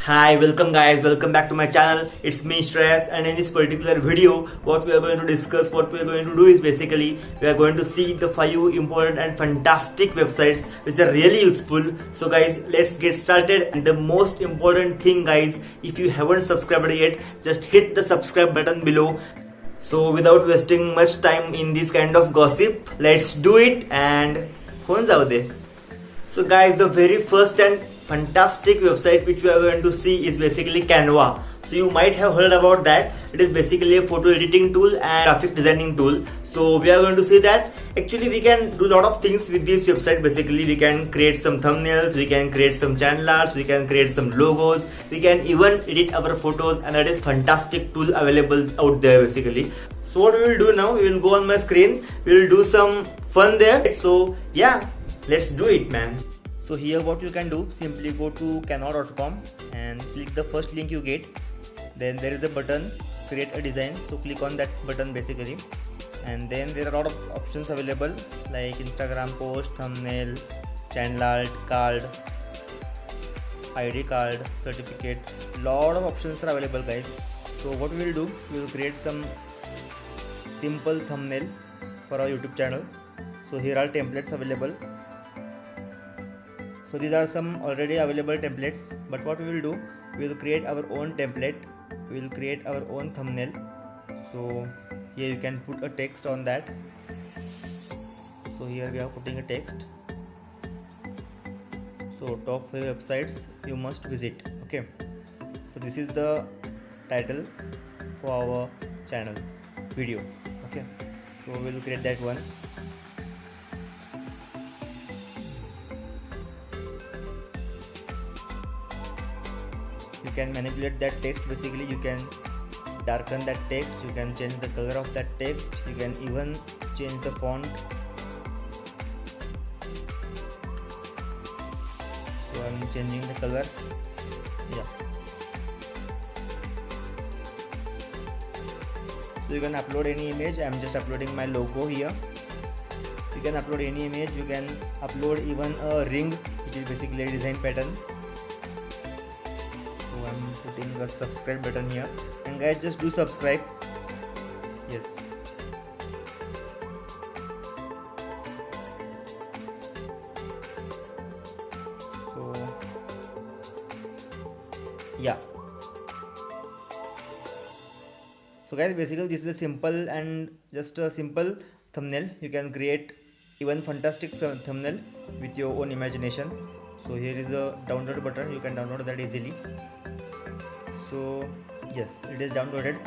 Hi, welcome guys, welcome back to my channel. It's me Shreyas, and in this particular video what we are going to discuss, what we are going to do is basically we are going to see the 5 important and fantastic websites which are really useful. So guys, let's get started. And the most important thing guys, if you haven't subscribed yet, just hit the subscribe button below. So without wasting much time in this kind of gossip, let's do it and phones out there. So guys, the very first and fantastic website which we are going to see is basically Canva. So you might have heard about that. It is basically a photo editing tool and graphic designing tool. So we are going to see that actually we can do a lot of things with this website. Basically we can create some thumbnails, we can create some channel arts, we can create some logos, we can even edit our photos, and that is fantastic tool available out there basically. So what we will do now, we will go on my screen, we will do some fun there. So yeah, let's do it man. So here what you can do, simply go to canva.com and click the first link you get. Then there is a button, create a design. So click on that button basically. And then there are a lot of options available like Instagram post, thumbnail, channel art, card, ID card, certificate. Lot of options are available guys. So what we will do, we will create some simple thumbnail for our YouTube channel. So here are templates available. So these are some already available templates, but what we will do, we will create our own template, we will create our own thumbnail. So here you can put a text on that. So here we are putting a text. So top 5 websites you must visit. Okay, so this is the title for our channel video. Okay, so we will create that one. You can manipulate that text. Basically you can darken that text, you can change the color of that text, you can even change the font. So I'm changing the color. Yeah, so you can upload any image. I'm just uploading my logo here. You can upload any image, you can upload even a ring which is basically a design pattern. I'm putting the subscribe button here, and guys just do subscribe. Yes, so yeah, so guys basically this is a simple and just a simple thumbnail. You can create even fantastic thumbnail with your own imagination. So here is a download button, you can download that easily. So yes, it is downloaded.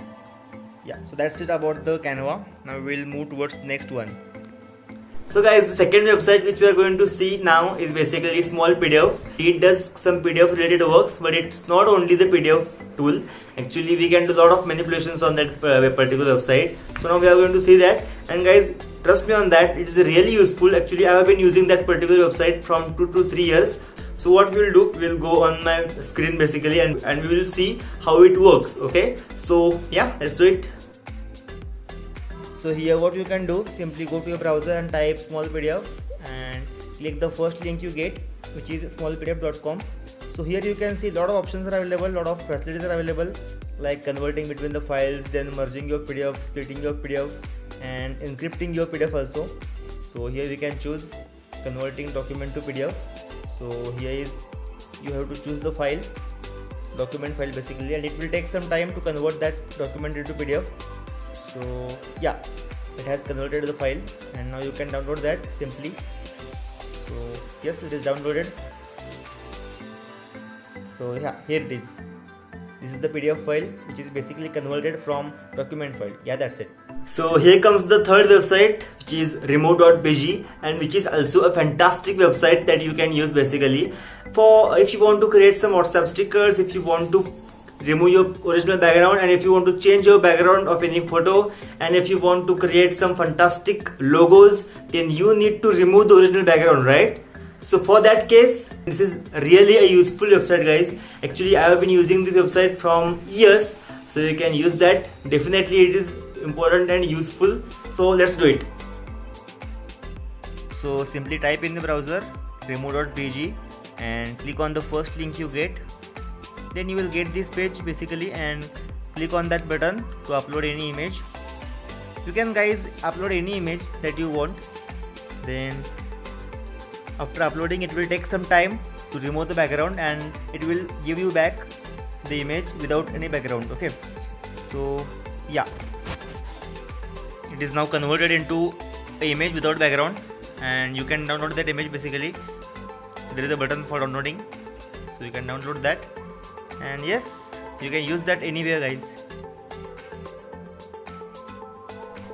Yeah, so that's it about the Canva. Now we will move towards next one. So guys, the second website which we are going to see now is basically Small PDF. It does some PDF related works, but it's not only the PDF tool. Actually we can do a lot of manipulations on that particular website. So now we are going to see that, and guys trust me on that, it is really useful. Actually I have been using that particular website from 2 to 3 years. So what we will do, we will go on my screen basically and we will see how it works. Okay, so yeah, let's do it. So here what you can do, simply go to your browser and type Small PDF and click the first link you get, which is smallpdf.com. So here you can see a lot of options are available, lot of facilities are available like converting between the files, then merging your PDF, splitting your PDF, and encrypting your PDF also. So here we can choose converting document to PDF. So here is, you have to choose the file, document file basically, and it will take some time to convert that document into PDF. So yeah, it has converted the file, and now you can download that simply. So yes, it is downloaded. So yeah, here it is. This is the PDF file which is basically converted from document file. Yeah, that's it. So here comes the third website, which is remove.bg, and which is also a fantastic website that you can use basically for if you want to create some WhatsApp stickers, if you want to remove your original background, and if you want to change your background of any photo, and if you want to create some fantastic logos, then you need to remove the original background, right? So for that case, this is really a useful website guys. Actually I have been using this website from years, so you can use that. Definitely it is important and useful. So let's do it. So simply type in the browser remove.bg and click on the first link you get. then you will get this page basically, and click on that button to upload any image. You can guys upload any image that you want. Then after uploading, it will take some time to remove the background, and it will give you back the image without any background. Okay, so yeah, it is now converted into an image without background, and you can download that image basically. There is a button for downloading, so you can download that, and yes, you can use that anywhere guys.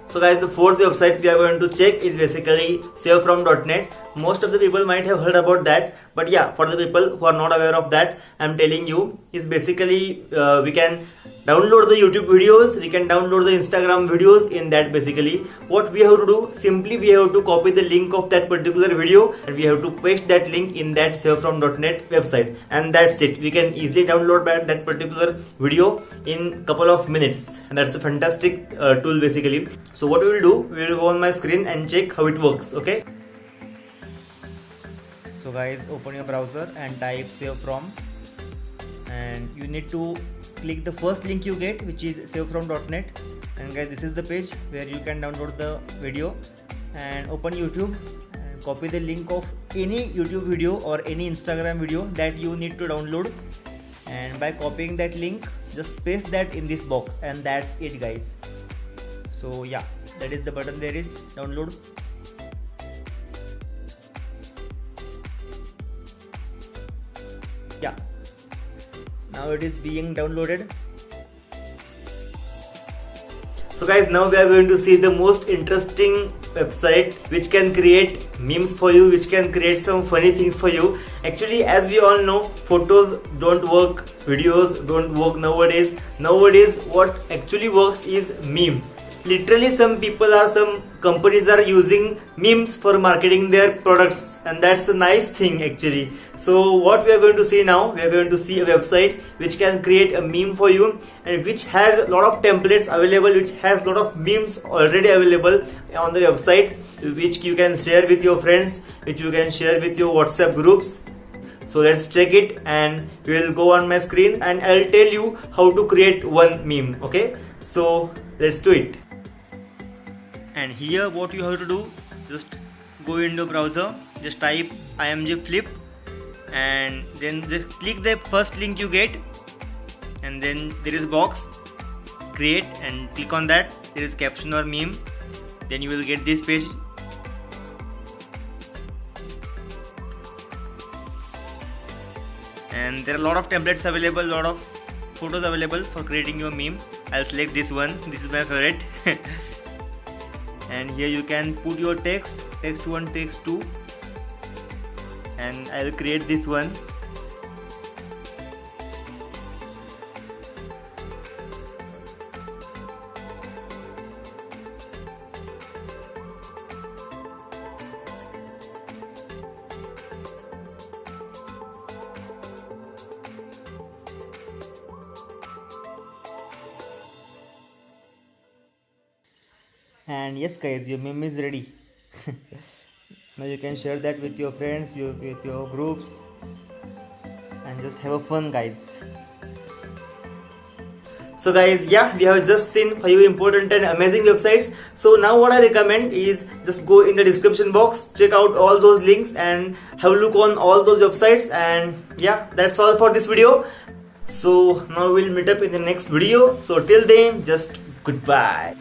So guys, the fourth website we are going to check is basically savefrom.net. Most of the people might have heard about that, but yeah, for the people who are not aware of that, I'm telling you, is basically we can download the YouTube videos, we can download the Instagram videos in that. Basically what we have to do, simply we have to copy the link of that particular video and we have to paste that link in that savefrom.net website, and that's it. We can easily download that particular video in couple of minutes, and that's a fantastic tool basically. So what we will do, we will go on my screen and check how it works. Okay, so guys, open your browser and type savefrom, and you need to click the first link you get, which is savefrom.net. And guys, this is the page where you can download the video, and open YouTube and copy the link of any YouTube video or any Instagram video that you need to download, and by copying that link, just paste that in this box, and that's it guys. So yeah, that is the button. There is download. Yeah, now it is being downloaded. So guys, now we are going to see the most interesting website which can create memes for you, which can create some funny things for you. Actually, as we all know, photos don't work, videos don't work nowadays. Nowadays what actually works is meme. Literally some companies are using memes for marketing their products, and that's a nice thing actually. So what we are going to see now, we are going to see a website which can create a meme for you, and which has a lot of templates available, which has a lot of memes already available on the website, which you can share with your friends, which you can share with your WhatsApp groups. So let's check it, and we will go on my screen and I'll tell you how to create one meme. Okay, so let's do it. And here what you have to do, just go into browser, just type imgflip, and then just click the first link you get, and then there is box create, and click on that. There is caption or meme, then you will get this page. And there are a lot of templates available, lot of photos available for creating your meme. I'll select this one, this is my favorite. And here you can put your text 1, text 2, and I'll create this one. And yes guys, your meme is ready. Now you can share that with your friends, with your groups, and just have a fun guys. So guys, yeah, we have just seen 5 important and amazing websites. So now what I recommend is just go in the description box, check out all those links and have a look on all those websites. And yeah, that's all for this video. So now we'll meet up in the next video. So till then, just goodbye.